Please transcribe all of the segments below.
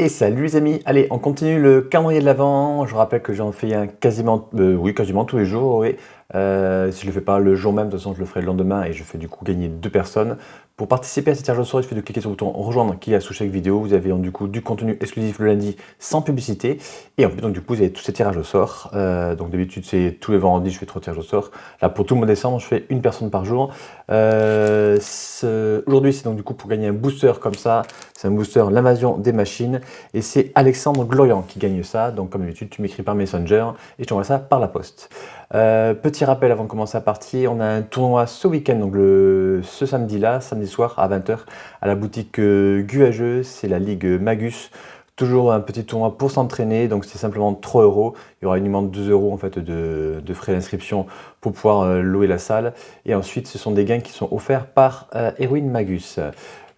Et salut les amis, allez on continue le calendrier de l'Avent. Je vous rappelle que j'en fais un quasiment, quasiment tous les jours, oui. Si je le fais pas le jour même, de toute façon je le ferai le lendemain et je fais du coup gagner 2 personnes. Pour participer à cette tirage au sort, il suffit de cliquer sur le bouton rejoindre qui est sous chaque vidéo. Vous avez du coup du contenu exclusif le lundi sans publicité. Et en plus donc du coup vous avez tous ces tirages au sort. Donc d'habitude c'est tous les vendredis je fais 3 tirages au sort. Là pour tout le mois de décembre je fais une personne par jour. Aujourd'hui c'est donc du coup pour gagner un booster comme ça. C'est un booster l'invasion des machines. Et c'est Alexandre Glorian qui gagne ça. Donc comme d'habitude tu m'écris par Messenger et je t'envoie ça par la poste. Petit rappel avant de commencer la partie, on a un tournoi ce week-end, donc ce samedi-là, samedi soir à 20 h à la boutique Guageux, c'est la Ligue Magus. Toujours un petit tournoi pour s'entraîner, donc c'est simplement 3 €. Il y aura uniquement 2 € en fait de frais d'inscription pour pouvoir louer la salle. Et ensuite, ce sont des gains qui sont offerts par Erwin Magus.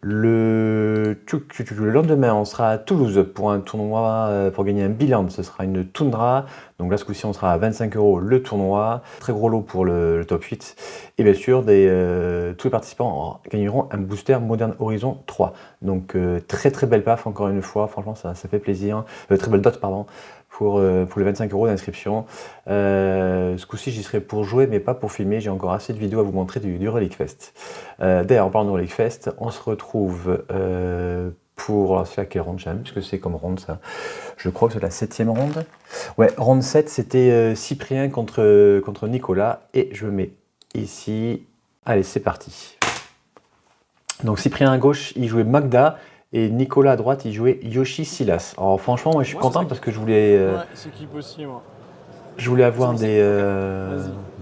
Le lendemain, on sera à Toulouse pour un tournoi pour gagner un bilan. Ce sera une Tundra. Donc là, ce coup-ci, on sera à 25 € le tournoi. Très gros lot pour le top 8. Et bien sûr, tous les participants gagneront un booster Modern Horizon 3. Donc très très belle paf, encore une fois. Franchement, ça fait plaisir. Très belle dot, pardon. Pour les 25 € d'inscription. Ce coup-ci, j'y serai pour jouer, mais pas pour filmer. J'ai encore assez de vidéos à vous montrer du Relic Fest. D'ailleurs, en parlant de Relic Fest, on se retrouve pour... C'est laquelle ronde, j'aime, puisque c'est comme ronde ça. Je crois que c'est la 7e ronde. Ouais, ronde 7, c'était Cyprien contre Nicolas. Et je me mets ici. Allez, c'est parti. Donc Cyprien à gauche, il jouait Magda. Et Nicolas à droite, il jouait Yoshi Silas. Alors franchement, moi je suis content parce que je voulais... Ouais, c'est qui aussi, moi. Je voulais avoir des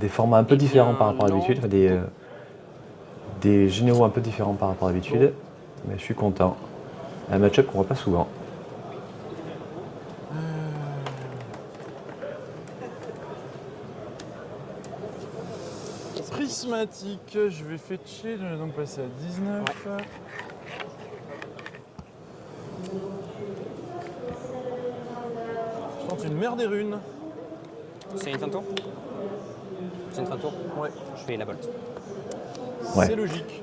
formats un peu différents par rapport à d'habitude, des généraux un peu différents par rapport à d'habitude. Mais je suis content. Un match-up qu'on voit pas souvent. Prismatique, je vais fetcher, je vais donc passer à 19. Ouais. Je tente une mer des runes. C'est une fin de tour? C'est une fin de tour? Ouais. Je fais la bolt. Ouais. C'est logique.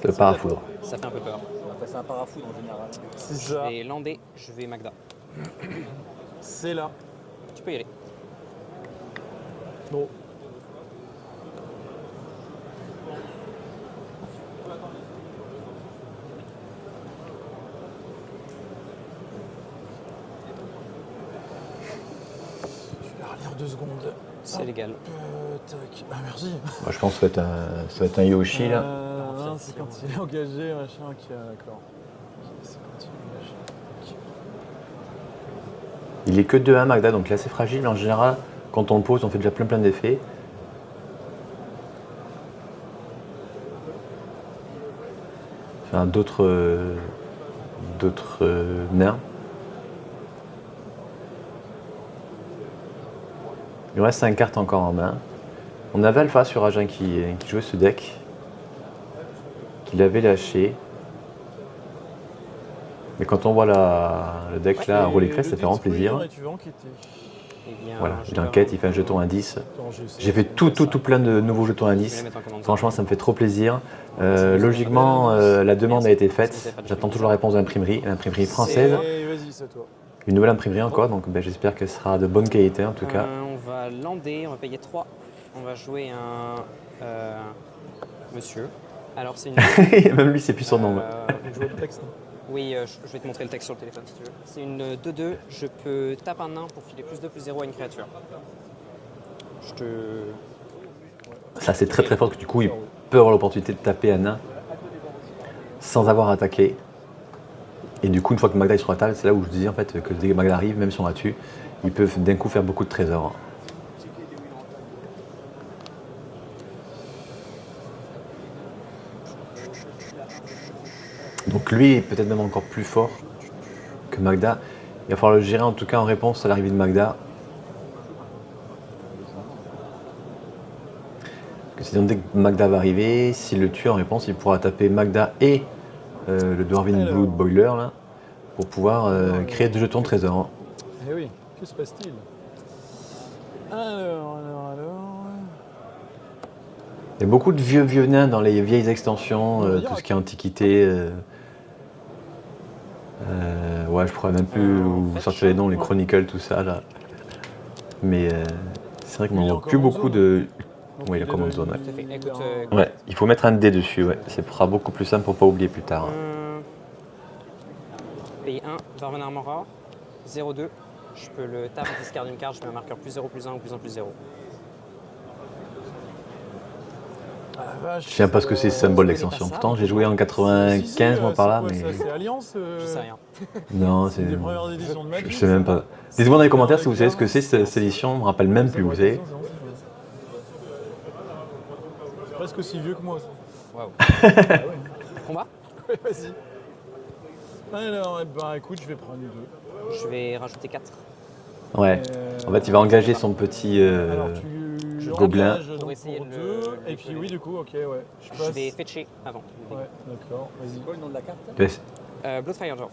Le parafoudre. Ça fait un peu peur. C'est un parafoudre en général. C'est Je ça. vais lander, je vais Magda. C'est là. Tu peux y aller. Bon. Je vais la relire 2 secondes. C'est légal. Tac. Ah merci. Moi, je pense que ça va être un Yoshi là. Non, c'est quand il est engagé, machin, ok, d'accord. C'est quand il est engagé. Ok. Il est que 2-1 Magda, donc il est assez fragile. En général, quand on le pose, on fait déjà plein d'effets. Enfin, d'autres nains. Il reste 5 cartes encore en main. On avait Alpha sur Agen qui jouait ce deck, qu'il avait lâché. Mais quand on voit le deck là à Relic Fest, ça fait vraiment plaisir. Et tu veux enquêter. Eh bien, Voilà, il enquête, il fait un jeton indice. Attends, J'ai fait tout plein de nouveaux jetons je vais indices. les mettre en commande. Franchement, ça me fait trop plaisir. Logiquement, la demande a été faite. J'attends toujours la réponse de l'imprimerie française. Et vas-y, c'est à toi. Une nouvelle imprimerie encore, donc j'espère qu'elle sera de bonne qualité en tout cas. On va lander, on va payer 3. On va jouer un monsieur. Alors c'est une... Même lui, c'est plus son nom. Faut jouer le texte. oui, je vais te montrer le texte sur le téléphone si tu veux. C'est une 2-2, je peux taper un nain pour filer +2/+0 à une créature. Je te... Ça, c'est très fort, que du coup, il peut avoir l'opportunité de taper un nain sans avoir attaqué. Et du coup, une fois que Magda est sur la table, c'est là où je disais en fait que dès que Magda arrive, même si on la tue, ils peuvent d'un coup faire beaucoup de trésors. Donc lui est peut-être même encore plus fort que Magda. Il va falloir le gérer en tout cas en réponse à l'arrivée de Magda. Parce que sinon dès que Magda va arriver, s'il le tue en réponse, il pourra taper Magda et le Dwarven Blood Boiler là, pour pouvoir créer 2 jetons trésors. Eh oui, que se passe-t-il? Alors. Il y a beaucoup de vieux nains dans les vieilles extensions, tout ce qui est antiquité. Ouais, je pourrais même plus vous fetch. sortir les noms, les Ouais. Chronicles, tout ça là. Mais c'est vrai qu'on Il est n'en voit encore plus en beaucoup zone. de. Donc, Oui, il est commande zone, ouais. Tout à fait. il Écoute, a un- Ouais, il faut mettre un dé dessus, ouais. C'est sera beaucoup plus simple pour pas oublier plus tard. Paye 1, Vermin Armora. 0,2. Je peux le taper, discard une carte, je mets un marqueur plus 0, plus 1 ou plus 1, plus 0. Ah, la vache, Je sais même pas ce que c'est ce symbole connais d'extension. pas ça, Pourtant, j'ai joué en 95 moi par là, mais. C'est quoi, ça, c'est Alliance Je sais rien. Non, C'est c'est. une des premières éditions de Magic. Je sais même ça. pas. Dites-moi dans les commentaires si vous savez ce que c'est cette édition, je me rappelle même Ça plus, vous pourrait être savez. ça, c'est presque aussi vieux que moi. Ça. Waouh. Ah ouais. Combat. Ouais, vas-y. Alors, eh ben, écoute, je vais prendre 2. Je vais rajouter 4. Ouais. En fait, il va engager son petit. Alors, tu gobelin. engages donc Pour essayer pour de 2. le Et puis, coller. oui, du coup, ok, ouais. Je Je passe. vais fetcher avant. Ouais, d'accord, vas-y. C'est quoi le nom de la carte? Yes. Bloodfire Dwarf.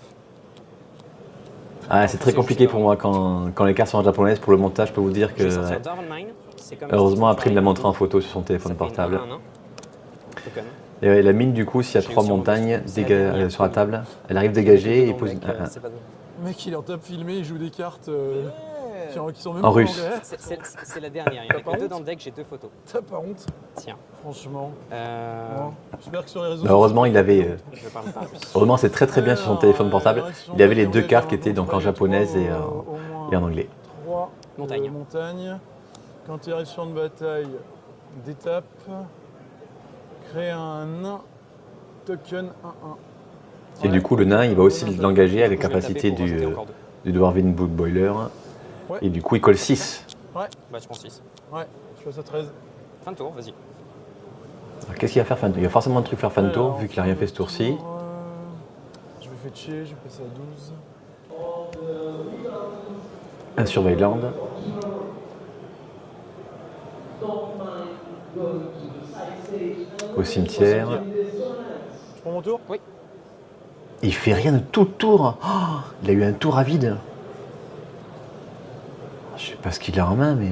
Ah, c'est très compliqué pour moi quand les cartes sont en japonaise. Pour le montage, je peux vous dire Je que. vais sortir ouais. Darven Mine. C'est comme Heureusement, après, il l'a Mystical montré en Shrine. photo sur son téléphone Ça fait portable. un 1-1. Token. Et ouais, la mine, du coup, s'il y a J'ai 3 aussi envie montagnes de- c'est la dernière. sur la table, elle arrive dégagée et Dedans, pose mec, une. c'est pas drôle. Le mec, il est en top filmé, il joue des cartes qui sont même En pas russe. anglais. C'est la dernière. Il y en a T'as pas que 2 honte dans le deck, j'ai 2 photos. T'as pas honte, Tiens. franchement. Euh, Bon, j'espère que sur les réseaux. Heureusement, il avait. Je parle pas russe. Heureusement, c'est très très bien sur son téléphone portable. Il avait les 2 cartes qui étaient donc en japonaise et en anglais. 3 Montagne. montagne. Quand tu arrives sur une bataille d'étape, crée un nain token 1-1. Et du coup, le nain, il va aussi l'engager avec Du coup, la je vais capacité taper pour rajouter encore deux. du Dwarven Blood Boiler. Ouais. Et du coup, il colle 6. Ouais, Bah, je prends 6. ouais, je passe à 13. Fin de tour, vas-y. Alors, qu'est-ce qu'il va faire fin de tour? Il va forcément un truc faire fin de tour, Alors, vu qu'il n'a rien fait ce tour-ci. Je vais fetcher, je vais passer à 12. Un Surveilland. Au cimetière. Je prends mon tour? Oui. Il fait rien de tout le tour. Oh, il a eu un tour à vide. Je sais pas ce qu'il a en main, mais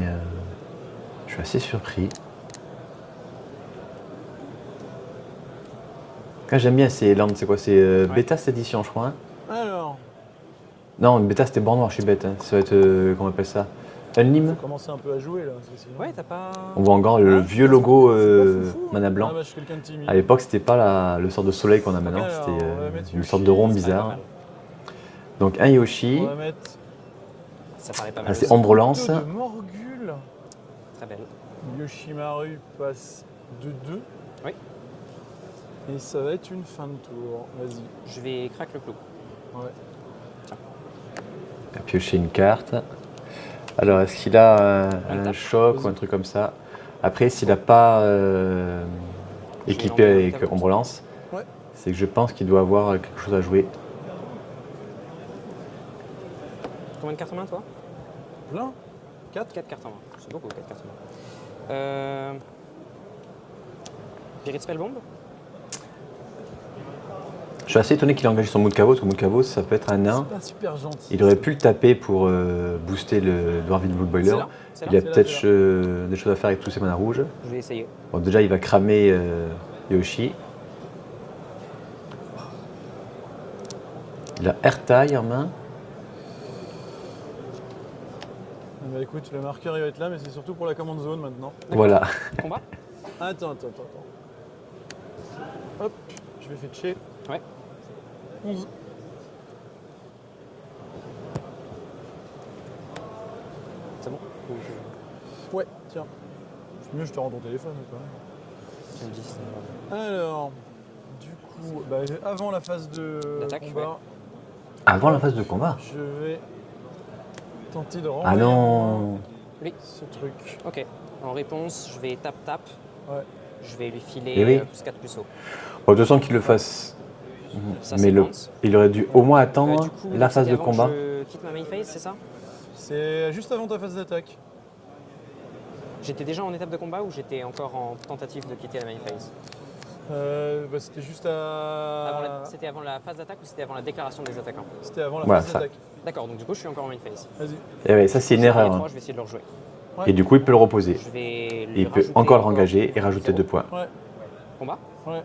je suis assez surpris. Quand j'aime bien ces landes, c'est quoi? C'est bêta cette édition, je crois. Hein. Alors, Non, bêta c'était bord noir, je suis bête. Hein. Ça va être, comment on appelle ça? Unlim. faut commencer un peu à jouer là. Parce que sinon- Ouais, t'as pas. On voit encore le vieux logo C'est pas foufou. mana Ah blanc. bah, je suis quelqu'un de timide. À l'époque, c'était pas le sort de soleil qu'on a maintenant, Alors, c'était on va mettre une Yoshi, sorte de rond Ça paraît pas bizarre. mal. Donc un Yoshi, On va mettre Ça paraît pas ah, mal. c'est aussi. Ombre Lance. 2 de Morgul. Très belle. Yoshimaru passe de 2. Oui. Et ça va être une fin de tour. Vas-y. Je vais craquer le clou. Ouais. Il a pioché une carte. Alors, est-ce qu'il a un tape. choc ou un truc comme ça? Après, s'il n'a pas équipé l'envoyer avec en table. Ombre Lance, Ouais. c'est que je pense qu'il doit avoir quelque chose à jouer. Combien de cartes en main, toi? Plein. 4. 4 cartes en main. C'est beaucoup, 4 cartes en main. Spirit Spellbomb. Je suis assez étonné qu'il ait engagé son Moudkavos, parce que Moudkavos, ça peut être un nain. C'est pas super gentil. Il aurait pu le taper pour booster le Dwarven Blood Boiler. C'est là. C'est Il a là. C'est là, peut-être c'est des choses à faire avec tous ses manas rouges. Je vais essayer. Bon, déjà, il va cramer Yoshi. Il a Airtail en main. Ah bah écoute, le marqueur il va être là, mais c'est surtout pour la commande zone maintenant. Voilà. Combat. Attends. Hop, je vais fetcher. Ouais. 11. C'est bon. Ou Ouais, tiens. C'est mieux, je te rends ton téléphone ou pas? tu me dis. Alors, du coup, bah, avant la phase de D'attaque, combat, Avant la phase de combat. je vais tenter de Ah renvoyer non. ce truc. Ok. En réponse, je vais tap. Ouais. Je vais lui filer Eh oui. plus 4 plus haut. Bon, de toute façon qu'il le fasse. Ça, Mais c'est le, bounce. il aurait dû au moins attendre Du coup, la phase c'était de avant que combat. Je quitte ma main phase, c'est ça? C'est juste avant ta phase d'attaque. J'étais déjà en étape de combat ou j'étais encore en tentative de quitter la main phase? Bah, c'était juste à. C'était avant la phase d'attaque ou c'était avant la déclaration des attaquants? C'était avant la Voilà, phase ça. d'attaque. D'accord, donc du coup je suis encore en main phase. Vas-y. Et ouais, ça c'est une J'ai erreur. les hein. trois, je vais essayer de le rejouer. Ouais. Et du coup, il peut le reposer. Je vais Et lui il peut rajouter encore le rengager et rajouter zéro. 2 points. Ouais, Combat, ouais.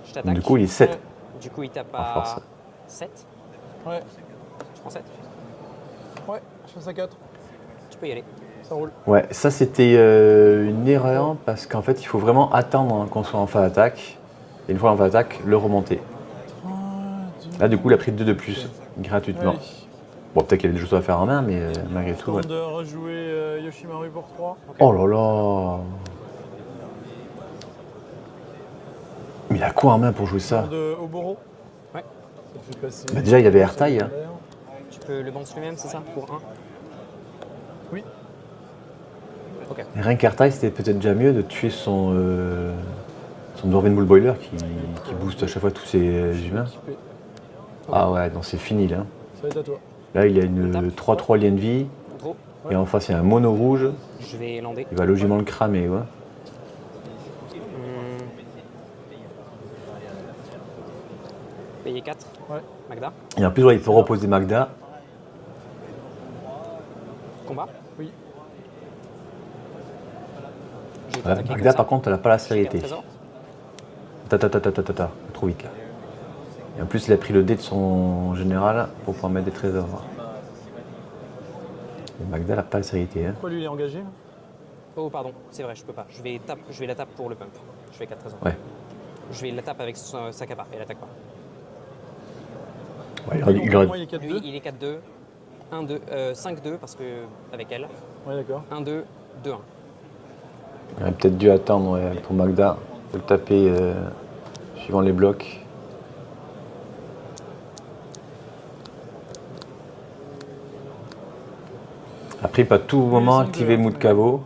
je Donc, t'attaque. du coup, il est 7 Ouais. Du coup il tape en à force. 7. Ouais, Tu prends 7. ouais, je passe à 4. Tu peux y aller. Ça roule. Ouais, ça c'était une erreur parce qu'en fait il faut vraiment attendre qu'on soit en phase d'attaque. Et une fois en phase d'attaque, le remonter. Là du coup il a pris 2 de plus gratuitement. Allez. Bon peut-être qu'il y avait des choses à faire en main mais malgré tout. Ouais. Temps de rejouer Yoshimaru pour 3. Oh là là. Mais il a quoi en main pour jouer ça? Temps de Oboro. Ouais. Ça fait passer. Bah, déjà, il y avait Airtail, hein. Tu peux le bounce lui-même, c'est ça? Pour 1. Oui. Ok. Et rien qu'Airtail, c'était peut-être déjà mieux de tuer son Dwarven Bull Boiler qui booste à chaque fois tous ses humains. Équipé. Ah ouais, non c'est fini là. Ça va être à toi. Là il a une 3-3 lien de vie Gros, et en face il y a un mono rouge. je vais lander. Il va logiquement le cramer. Ouais. Payer 4. Ouais. Magda. Et en plus ouais, il peut reposer Magda. Combat. Oui. Je vais Ouais, t'attaquer Magda comme ça. par contre elle a pas la Je garde célérité. trésor. Trop vite là. Et en plus il a pris le dé de son général pour pouvoir mettre des trésors. Et Magda elle a pas la célérité. Hein. Pourquoi lui il est engagé? Oh pardon, c'est vrai, je peux pas. Je vais la tape pour le pump. Je fais 4 trésors. Ouais. Je vais la tape avec sa capa, elle attaque pas. Ouais, Donc, il aurait- moi, il est 4-2. Lui, il est 4-2, 1-2, 5-2 parce que avec elle. Ouais, d'accord. 1-2, 2-1. il aurait peut-être dû attendre ouais, pour Magda de le taper suivant les blocs. Après, pas tout moment activer Mood Caveau.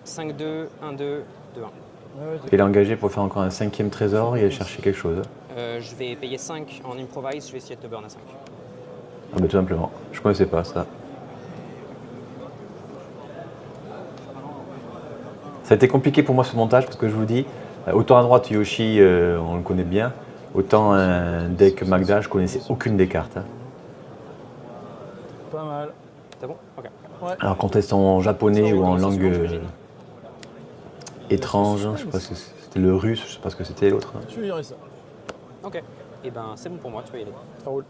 5-2, 1-2, 2-1. Ouais, Il est engagé pour faire encore un 5e trésor et aller chercher quelque chose. Je vais payer 5 en improvise, je vais essayer de te burn à 5. Ah bah tout simplement. Je connaissais pas ça. Ça a été compliqué pour moi ce montage parce que je vous dis, autant à droite Yoshi, on le connaît bien, autant un deck Magda, je connaissais aucune des cartes. Hein. pas mal. C'est bon? Ok. Ouais. Alors quand elles sont en japonais ou en Comment ça se langue mange, j'imagine étrange, je sais pas si c'était le russe, je sais pas ce que c'était l'autre. Hein. Tu verrais ça. Ok. Et ben c'est bon pour moi, tu peux y aller. Ça roule.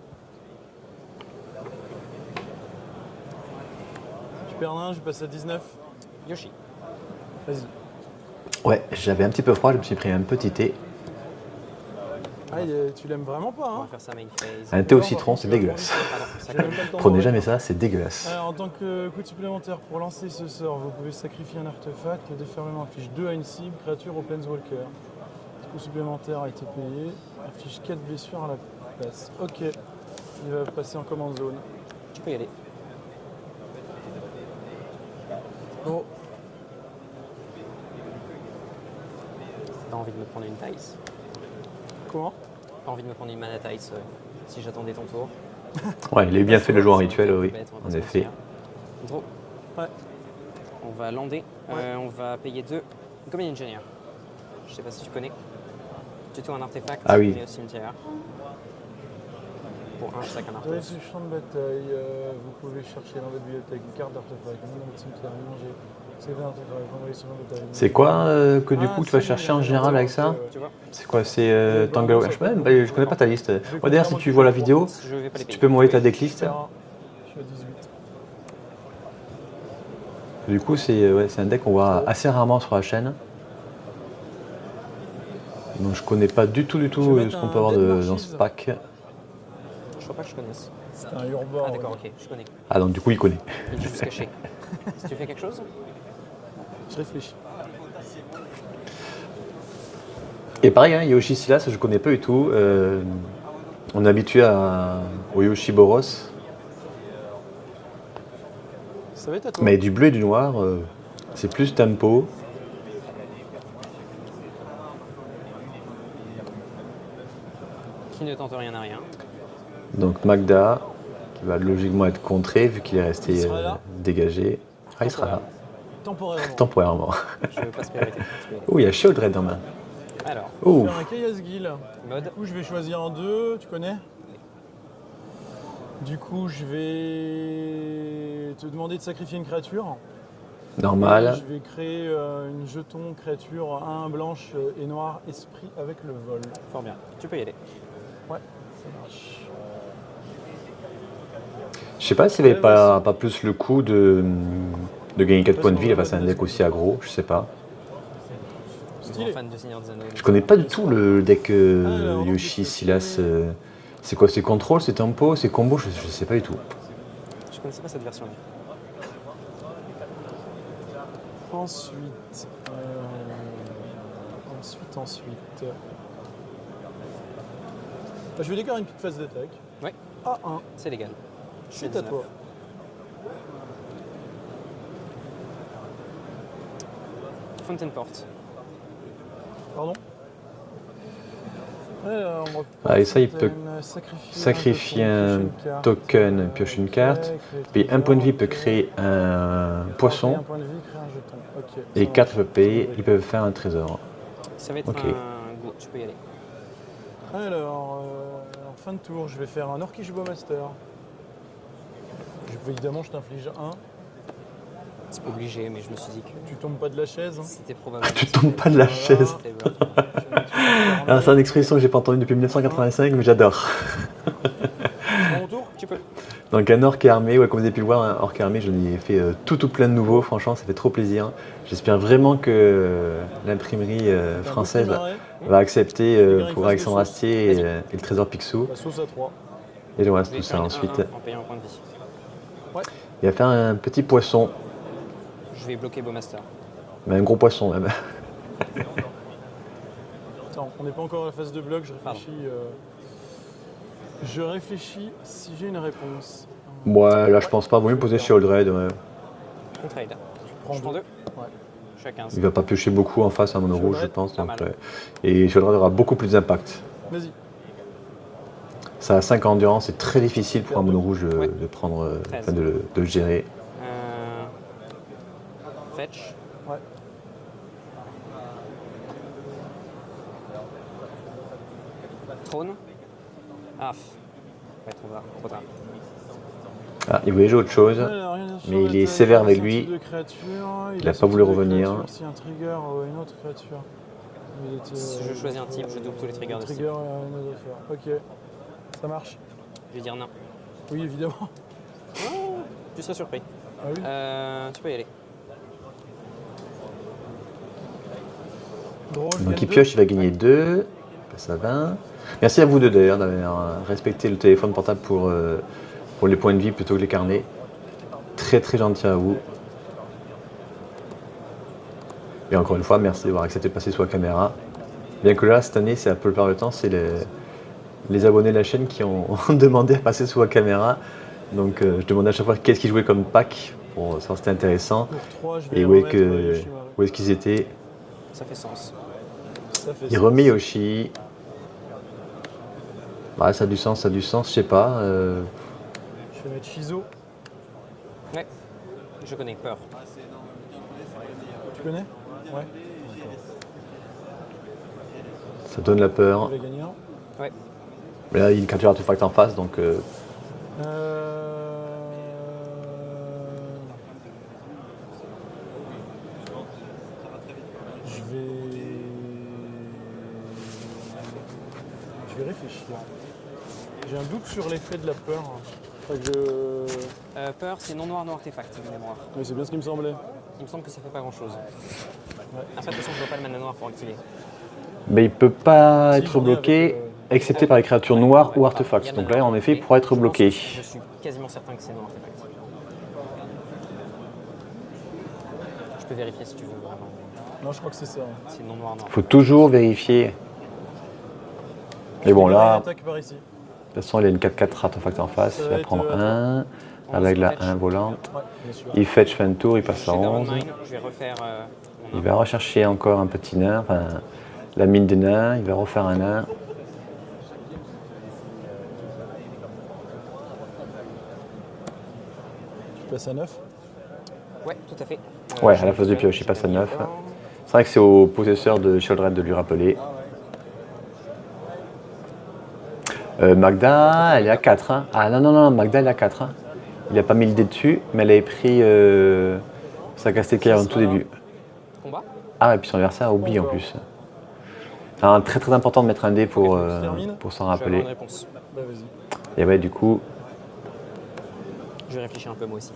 Je perds un, je passe à 19. Yoshi. Vas-y. Ouais, j'avais un petit peu froid, je me suis pris un petit thé. Ah, tu l'aimes vraiment pas, On hein? va faire ça main phase. Un thé au citron, c'est dégueulasse. Pardon, ça J'ai même colle. pas le temps de Prenez m'en jamais remettre. ça, c'est dégueulasse. Alors, en tant que coup supplémentaire, pour lancer ce sort, vous pouvez sacrifier un artefact. Le déferlement affiche 2 à une cible, créature au Planeswalker. Ce coup supplémentaire a été payé. Affiche 4 blessures à la place. Ok. Il va passer en command zone. Tu peux y aller. Oh, T'as envie de me prendre une Tice? comment? Pas envie de me prendre une mana Tice si j'attendais ton tour? Ouais, il est bien fait le joueur en rituel, oui, Bête, on va pas en se effet. mentir. Gros. Ouais. On va lander. Ouais. On va payer 2. Comme un ingénieur. Je sais pas si tu connais. Tu tout un artefact Ah oui. et au cimetière. Pour un sac un Vous avez artefact. ce champ de bataille, vous pouvez chercher dans votre bibliothèque une carte d'artefact, un dans votre cimetière, manger. C'est un artefact, envoyer sur le bataille. C'est quoi que du Ah, coup tu vas si, chercher en oui, général oui, avec ça? Tu vois? C'est quoi? C'est Tangle. Je connais pas ta liste. Ouais, d'ailleurs, si tu vois la vidéo, Je vais pas les tu payer. peux m'envoyer ta decklist. Je suis à 18. Du coup, c'est ouais, c'est un deck qu'on voit assez rarement sur la chaîne. Donc je connais pas du tout Je vais ce mettre qu'on un peut avoir Dead dans Marches. ce pack. Je crois pas que je connaisse. C'est un Urbor. Ah d'accord, ok, je connais. Ah donc du coup il connaît. Il est juste caché. Si tu fais quelque chose? Je réfléchis. Et pareil, hein, Yoshi Silas, je connais pas du tout. On est habitué au Yoshi Boros. Ça va être à toi. Mais du bleu et du noir, c'est plus tempo. Qui ne tente rien à rien. Donc Magda, qui va logiquement être contré vu qu'il est resté Il sera là. dégagé. Ah, il sera là, Temporairement. temporairement. Je veux pas se priorité. Oh, il y a Shieldred en main. Alors, Oh, Faire un Chaos Guild. mode. Du coup, je vais choisir en 2, tu connais? Du coup, je vais te demander de sacrifier une créature. Et normal. je vais créer une jeton créature 1 blanche et noire esprit avec le vol. Fort bien. Tu peux y aller. Ouais, ça marche. Je sais pas s'il n'y avait pas plus le coup de gagner 4 points de vie, il a passé un deck aussi aggro, je sais pas. Je suis Stylé. grand fan de Seigneur des Anneaux. Je connais pas du tout le deck Alors, Yoshi, donc, Silas. C'est quoi? C'est contrôle, c'est tempo, c'est combo? Je sais pas du tout. Je connaissais pas cette version-là. Ensuite. Ensuite. Je vais déclarer une petite phase d'attaque. Ouais, A1. c'est légal. C'est à toi. Fountain Port. Pardon. Alors, on Ah, et ça, il peut sacrifier un token, pioche une carte. Puis un point de vie peut créer un poisson. Un point de vie, créer un jeton. Ok. Et ça 4 peuvent payer, ils peuvent faire un trésor. Ça va être Ok. un go, tu peux y aller. marche. Alors, en fin de tour, je vais faire un Orcish Bowmaster. Évidemment, je t'inflige 1. C'est pas obligé, mais je me suis dit que Tu tombes pas de la chaise. Hein. c'était probablement. Tu tombes pas de la chaise. C'était bluff. Alors, c'est une expression que j'ai pas entendue depuis 1985, mais j'adore. C'est mon tour. Tu peux. Donc un orc armé, ouais, comme vous avez pu le voir, un orc armé, j'en ai fait tout plein de nouveaux, franchement ça fait trop plaisir. J'espère vraiment que l'imprimerie française va accepter pour Alexandre Astier et le trésor Picsou. La sauce à 3. Et voilà, Je c'est vais tout faire ça une ensuite. 1-1 en payant un point de vie. Il va faire un petit poisson, Je vais bloquer Bowmaster. mais un gros poisson même. Attends, on n'est pas encore à la phase de bloc, je Pardon. réfléchis. Je réfléchis si j'ai une réponse. Ouais, là je pense pas, vaut mieux poser chez Oldred. Ouais. On trade. Prends Je prends 2. Ouais. Je suis à 15. Il va pas piocher beaucoup en face à mono Chez rouge, je Oldred, pense. pas Donc, mal. et chez Oldred aura beaucoup plus d'impact. Vas-y. Ça a 5 endurance, c'est très difficile pour un mono rouge Ouais. de prendre, 13. enfin, de le gérer. Fetch. Ouais. Trône. Ah. Ouais, trop tard. Ah, il voulait jouer autre chose. Alors, rien sur mais la il est table, sévère avec un lui. type de créature, Il a ce pas voulu type de revenir. créature, Si un trigger ou une autre créature. Il était, Si je choisis un type, je double tous les triggers de ce type. Trigger et une autre affaire. Ok. Ça marche. Je vais dire non. Oui, évidemment. Tu seras surpris. Ah oui. Tu peux y aller. Drôle, Donc gagne il deux. pioche, il va gagner 2. Passe à 20. Merci à vous deux d'ailleurs d'avoir respecté le téléphone portable pour les points de vie plutôt que les carnets. Très très gentil à vous. Et encore une fois, merci d'avoir accepté de passer sous la caméra. Bien que là, cette année, c'est un peu le plupart du temps, c'est les abonnés de la chaîne qui ont demandé à passer sous la caméra. Donc je demandais à chaque fois qu'est-ce qu'ils jouaient comme pack pour savoir si c'était intéressant. Pour 3, je vais Et remettre Yoshimaru. où est-ce qu'ils étaient. Ça fait sens. Ça fait Il sens. remet Yoshi. Ouais, ça a du sens, je sais pas. Je vais mettre Shizo. Ouais. Je connais peur. Tu connais? Ouais. Ça donne la peur. Je vais gagner un. Ouais. Mais là, il y a une créature artefact en face, donc Je vais réfléchir. J'ai un doute sur l'effet de la peur. Faut que je... Peur, c'est non noir, non artefact de mémoire. Oui, c'est bien ce qui me semblait. Il me semble que ça fait pas grand chose. Après, de toute façon, je vois pas le mana noir pour activer. mais il peut pas Si, être j'en ai bloqué, avec, excepté par les créatures noires ou artefacts. Donc là, en effet, il pourra être bloqué. Je suis quasiment certain que c'est non artefact. Je peux vérifier si tu veux vraiment. Non, je crois que c'est ça. C'est non noir, non. Il faut toujours vérifier. Mais bon, Il là, de attaque par ici. toute façon, il a une 4-4 artefact en face. Ça Il va va être, prendre 1 avec la 1 volante. Ouais, bien sûr. Il fetch fin de tour, il passe à Je vais 11. down mine, je vais refaire mon Il nain. va rechercher encore un petit nain, enfin la mine des nains. Il va refaire un nain. Tu passes à 9. Ouais, tout à fait. Ouais, je à la phase de récupère, pioche, il passe à j'ai 9. gagné un. C'est vrai que c'est au possesseur de Sheldred de lui rappeler. Magda, elle est à 4. Hein. Ah non, Magda, elle est à 4. Hein. Il n'a pas mis le dé dessus, mais elle avait pris sa castécaille en tout début. Combat. Ah, et puis son adversaire a oublié en plus. C'est très très important de mettre un dé pour s'en Je vais avoir rappeler. une réponse. Bah vas-y. Et ouais, du coup, Je vais réfléchir un peu moi aussi.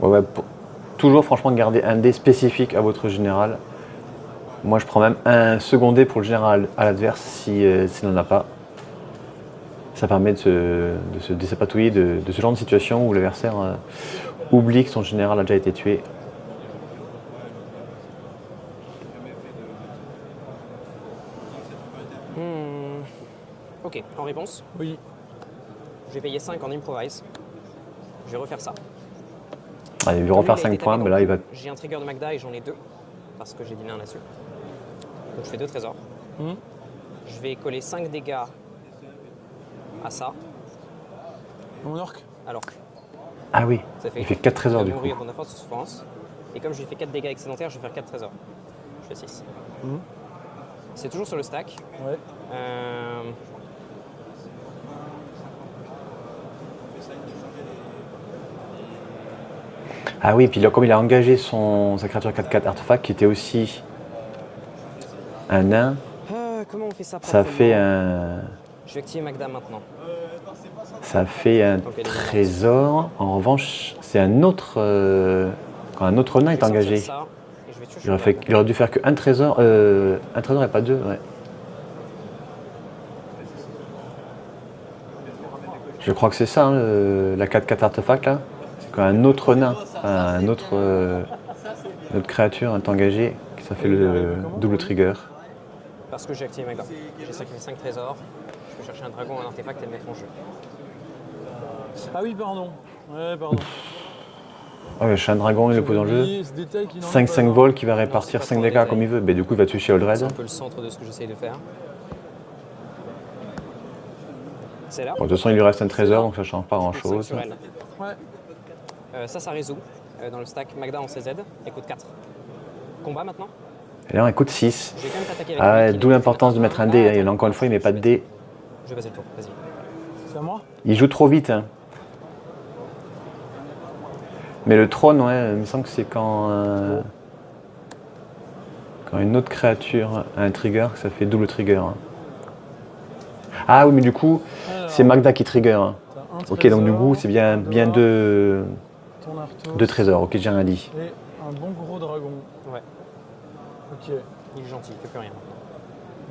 Ouais, toujours franchement garder un dé spécifique à votre général. Moi je prends même un second dé pour le général à l'adverse s'il n'en a pas. Ça permet de se désapatouiller de ce genre de situation où l'adversaire oublie que son général a déjà été tué. Ok, en réponse, Oui. je vais payer 5 en improvise. Je vais refaire ça. Allez, il veut Comme refaire lui, il a 5 été points, tapé mais dans là le il va. cul, j'ai un trigger de Magda et j'en ai 2. Parce que j'ai dîné un là-dessus. Donc je fais 2 trésors. Hum. Je vais coller 5 dégâts à ça. Mon orc. Alors, Ah oui, ça fait il fait 4 trésors il du va coup. mourir pour 9 force de souffrance. Et comme je lui fais 4 dégâts excédentaires, je vais faire 4 trésors. Je fais 6. Mhm. C'est toujours sur le stack. Ouais. Ah oui, puis là, comme il a engagé sa créature 4/4 artefact qui était aussi un nain, Comment on fait ça ça proprement fait un. Je vais activer Magda maintenant. Ça fait un Donc, elle est trésor. En revanche, c'est un autre. Quand un autre nain Je est vais sortir engagé, ça et je vais tuer il aurait, Shogun. il aurait dû faire qu'un trésor. Un trésor et pas deux, ouais. Je crois que c'est ça, hein, la 4/4 artefact là. C'est quand un autre nain, enfin, une autre créature est engagée, ça fait le double trigger. Parce que j'ai activé Magda. J'ai sacrifié 5 trésors. Je peux chercher un dragon, un artefact et le mettre en jeu. Ah oui, pardon. Ouais, pardon. Oh, le chien dragon, il le pose en jeu. Oublié ce détail qui n'en est 5-5 pas un. vols qui va c'est répartir pas 5 trop un dégâts détail. comme il veut. Mais du coup, il va tuer C'est Eldred. un peu le centre de ce que j'essaye de faire. C'est là. Bon, de toute façon, il lui reste un trésor, donc ça ne change pas grand Cinq chose. sur elle. Ouais. Ça résout. Dans le stack Magda en CZ. Elle coûte 4. Combat maintenant. Et là, on écoute 6. Je vais quand même t'attaquer avec Ah un ouais, mec qui d'où est- l'importance de mettre un dé. Hein. Et encore une fois, il ne met pas de dé. Je vais passer le tour. Vas-y. C'est à moi. Il joue trop vite. Hein. Mais le trône, ouais, il me semble que c'est quand une autre créature a un trigger, que ça fait double trigger. Hein. Ah oui, mais du coup, Alors, c'est Magda qui trigger. Hein. t'as un Ok, donc du trésor, coup, c'est bien, un bien dehors, ton Arthos, deux trésors. Ok, j'ai rien dit. Et un bon gros dragon. Ouais. Ok. Il est gentil, il fait plus rien.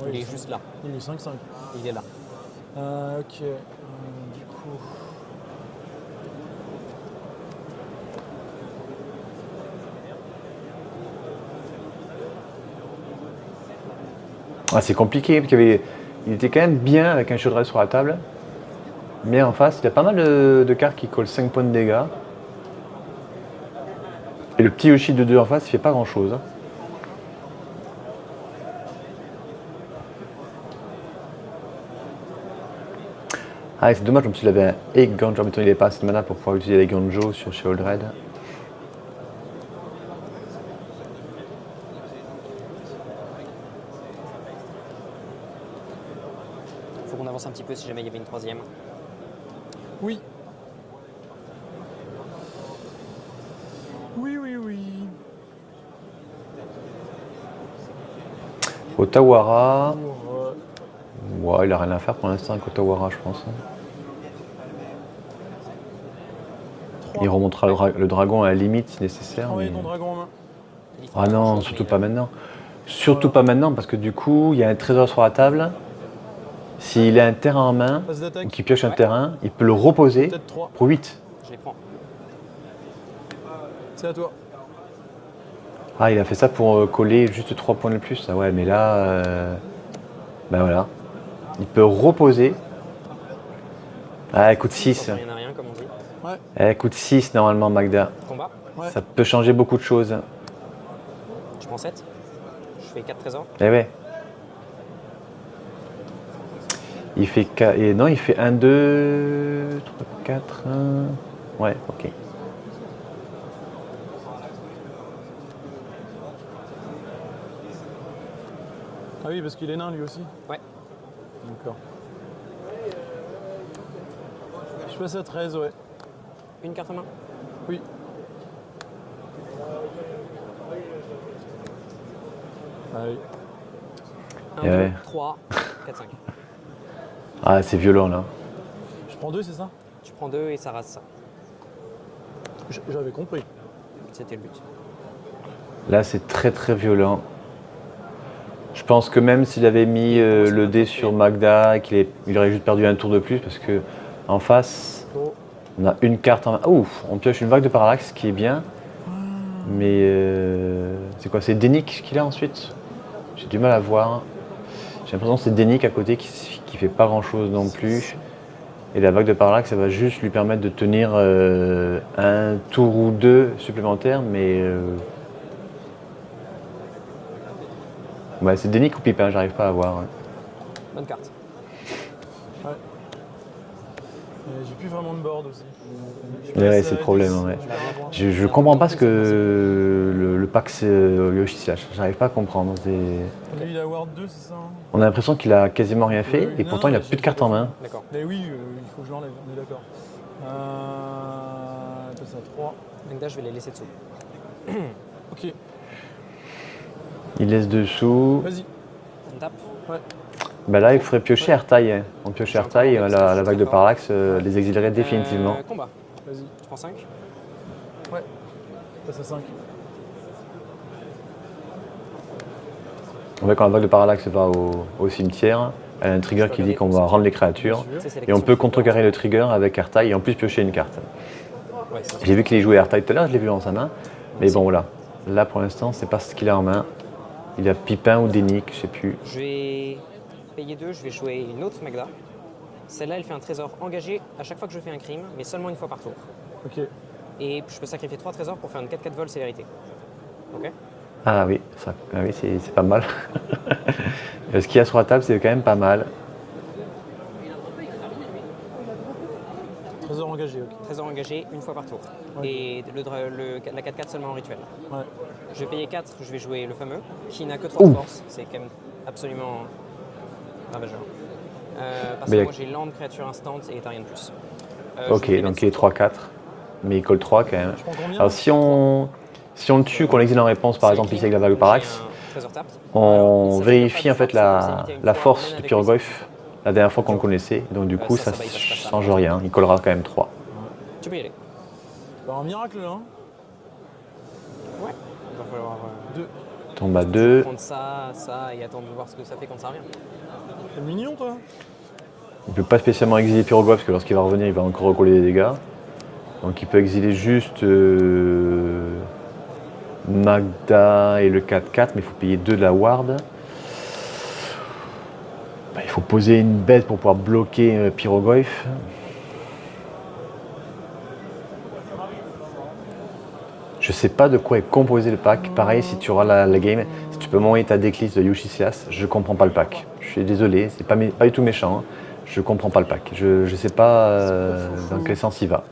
Ouais, Il est juste là. Il est 5-5. Il est là. Ok. Du coup. Ah, c'est compliqué, parce il était quand même bien avec un chaudret sur la table. Mais en face, il y a pas mal de cartes qui collent 5 points de dégâts. Et le petit Yoshi de 2 en face, il fait pas grand chose. Ah, c'est dommage, comme s'il avait un Eganjo, mais il n'avait pas assez de mana pour pouvoir utiliser les Ganjo sur chez Oldred. Faut qu'on avance un petit peu si jamais il y avait une troisième. Oui. Oui, oui, oui. Otawara, Pour, ouais, il a rien à faire pour l'instant avec Otawara, je pense. Il remontera le dragon à la limite si nécessaire. envoyer Mais... ton dragon en main. Il fera Ah non, grand-chose, surtout mais, pas maintenant. Surtout pas maintenant parce que du coup, il y a un trésor sur la table. S'il a un terrain en main, Phase ou d'attaque. qu'il pioche un Ouais. terrain, il peut le reposer Peut-être 3. pour 8. Je les prends. C'est à toi. Ah, il a fait ça pour coller juste 3 points de plus. Ah ouais, mais là, ben voilà. Il peut reposer. Ah, elle coûte 6. Rien à rien, comme on dit. Ouais. Elle coûte 6 normalement, Magda. Combat. Ouais. Ça peut changer beaucoup de choses. Je prends 7. Je fais 4 trésors. Eh ouais. Il fait et non, il fait 1, 2, 3, 4, 1. Ouais, ok. Ah oui, parce qu'il est nain lui aussi. Ouais. D'accord. Je passe à 13, ouais. Une carte en main. Oui. Ah oui. 1, Et 2, ouais. 3, 4, 5. Ah, c'est violent là. Je prends 2, c'est ça? Tu prends 2 et ça rase ça. J'avais compris. C'était le but. Là, c'est très très violent. Je pense que même s'il avait mis le dé sur Magda, il aurait juste perdu un tour de plus parce que en face, Oh. on a une carte en main. Ouf, on pioche une vague de parallaxe, ce qui est bien. Mais c'est quoi? C'est Dénic qu'il a ensuite? J'ai du mal à voir. J'ai l'impression que c'est Dénic à côté qui fait pas grand chose non plus. Et la vague de parallaxe, ça va juste lui permettre de tenir un tour ou deux supplémentaires, mais ouais, c'est Dénic ou Pipin, j'arrive pas à voir. Ouais. Bonne carte. J'ai plus vraiment de board aussi. Ouais, c'est le problème. Ouais. Je comprends pas ce que le pack Yoshi Slash. J'arrive pas à comprendre. Lui, il a Ward 2, c'est ça? Hein? On a l'impression qu'il a quasiment rien fait et Non, pourtant il a mais plus de cartes en main. D'accord. Mais oui, il faut que je l'enlève, on est d'accord. Passe à 3. Magda, je vais les laisser dessous. Ok, Il laisse dessous. vas-y. On tape. Ouais. Bah là, il faudrait piocher Airtail. Hein. On pioche Airtail, la vague de parallaxe les exilerait définitivement. Combat. Vas-y. Tu prends 5. Ouais. Passe à 5. En fait, quand la vague de parallaxe va au cimetière, elle a un trigger qui dit qu'on va rendre les créatures. Et on peut contrecarrer le trigger avec Airtail et en plus piocher une carte. Ouais, c'est J'ai vu qu'il jouait Airtail tout à l'heure, je l'ai vu dans sa main. Mais bon, voilà. Là, pour l'instant, c'est pas ce qu'il a en main. Il a Pipin ou Dénic, je sais plus. Je vais payer 2, je vais jouer une autre Magda. Celle-là, elle fait un trésor engagé à chaque fois que je fais un crime, mais seulement une fois par tour. Ok. Et je peux sacrifier 3 trésors pour faire une 4-4 vol célérité. Ok? Ah oui, c'est pas mal. Ce qu'il y a sur la table, c'est quand même pas mal. Trésor engagé, ok. Trésor engagé une fois par tour. Ouais. Et la 4-4 seulement en rituel. Ouais. Je vais payer 4, je vais jouer le fameux, qui n'a que 3 de Ouh. force. C'est quand même absolument ravageur. Parce Mais que y a- moi j'ai land, créature instant et t'as rien de plus. Ok, je vais donc mettre il est sur 3-4. Mais il colle 3 quand même. Je prends combien? Alors si on le tue, qu'on l'exile en réponse, par C'est exemple écrit, ici avec la vague de donc parallaxe, j'ai un trésor tapped. on Alors, il vérifie en s'agit fait pas de force, c'est limité à une la fois, force même du avec pyroglyphe la dernière fois qu'on le connaissait. Donc du coup, ça ça va, il passe pas ça. change rien. Il collera quand même 3. Tu peux y aller. Bah, un miracle là. Hein. Ouais. Il va falloir 2. Tombe à 2. prendre ça et attendre de voir ce que ça fait quand ça revient. T'es mignon toi. Il ne peut pas spécialement exiler pyroglyphe parce que lorsqu'il va revenir, il va encore recoller des dégâts. Donc il peut exiler juste Magda et le 4-4, mais il faut payer 2 de la ward. Bah, il faut poser une bête pour pouvoir bloquer pyroglyphe. Je sais pas de quoi est composé le pack. Pareil, si tu auras la game, si tu peux m'envoyer ta decklist de Yoshi Slash, je comprends pas le pack. Je suis désolé, c'est pas du tout méchant. Hein. Je comprends pas le pack. Je sais pas dans quel sens il va.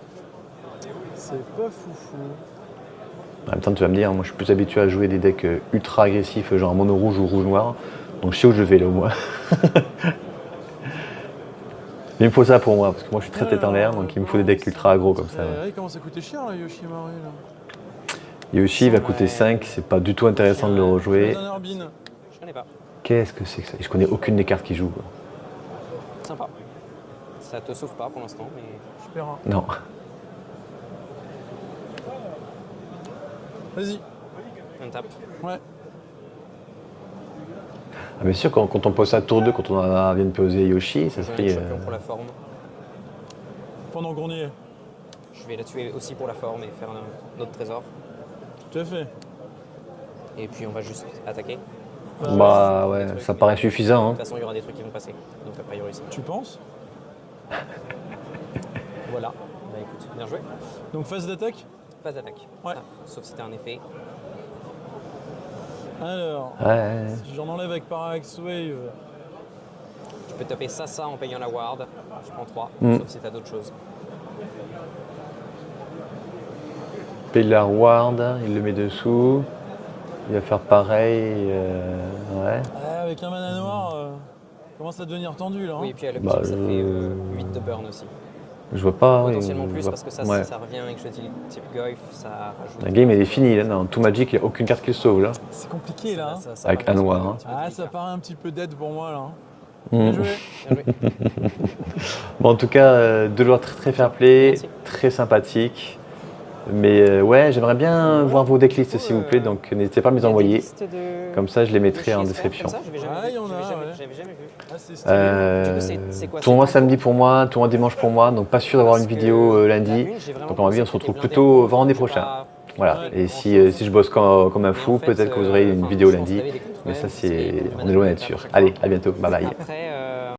C'est pas foufou. En même temps, tu vas me dire, moi je suis plus habitué à jouer des decks ultra agressifs, genre mono rouge ou rouge noir. Donc je sais où je vais là au moins. Mais il me faut ça pour moi, parce que moi je suis très tête en l'air, donc il me faut des decks ultra aggro comme ça. Ouais. Il commence à coûter cher là, Yoshimaru là. Yoshi va coûter 5, c'est pas du tout intéressant de le rejouer. Un Arbin. Je connais pas. Qu'est-ce que c'est que ça? Je connais aucune des cartes qui jouent. Quoi. Sympa. Ça te sauve pas pour l'instant, mais Super. Hein. Non. Vas-y. on tape. Ouais. Ah, bien sûr, quand on pose ça tour 2, quand on vient de poser Yoshi, ça Je vais serait. mettre champion pour la forme. Pendant qu'on y est. Je vais la tuer aussi pour la forme et faire un autre trésor. Tout à fait. Et puis on va juste attaquer. Bah ouais, ça paraît suffisant. De Hein. toute façon, il y aura des trucs qui vont passer. Donc a priori, c'est. Tu penses? Voilà. Bah écoute, bien joué. Donc phase d'attaque. Phase d'attaque. Ouais. Ah, sauf si t'as un effet. Alors, Ouais. si j'en enlève avec Parallax Wave. Tu peux taper ça en payant la ward. Je prends 3, sauf si t'as d'autres choses. Pillar Ward, il le met dessous. Il va faire pareil. Ouais. Avec un mana noir, commence à devenir tendu là. Hein. Oui, et puis à Bah, l'optique, ça fait 8 de burn aussi. Je vois pas. Potentiellement je plus vois- parce que ça, ouais. si ça revient et que je dis type Goyf, ça rajoute. La game elle est finie là. Dans tout Magic, il n'y a aucune carte qui le sauve là. C'est compliqué là. Hein. Ça Avec paraît un noir, un hein. petit peu Ah, ça délicat. paraît un petit peu dead pour moi là. Hein. Bien joué. Bien joué. Bon, en tout cas, deux joueurs très fair play, Merci. très sympathiques. Mais ouais, j'aimerais bien voir vos decklists s'il vous plaît, donc n'hésitez pas à me les Il y a des envoyer. listes de- Comme ça, je les de mettrai chez en SR description. comme ça, j'avais jamais Ah, vu, il y en a, j'avais ouais. jamais vu. Ah, c'est stylé. Euh, Du coup, c'est quoi, c'est tournoi un samedi cours pour moi, tournoi dimanche pour moi, donc pas sûr d'avoir une Parce que vidéo la lundi. une, j'ai vraiment Donc à mon avis, on pensé se que retrouve c'était plutôt blindé en vendredi cours, j'ai prochain. pas Voilà. fait Et grand-chose. si je bosse comme un Mais fou, en fait, peut-être que vous aurez une vidéo je pense que lundi. t'avais des comptes Mais ça, quand même, c'est c'est on est loin d'être sûr. Allez, à bientôt. Bye bye. Après,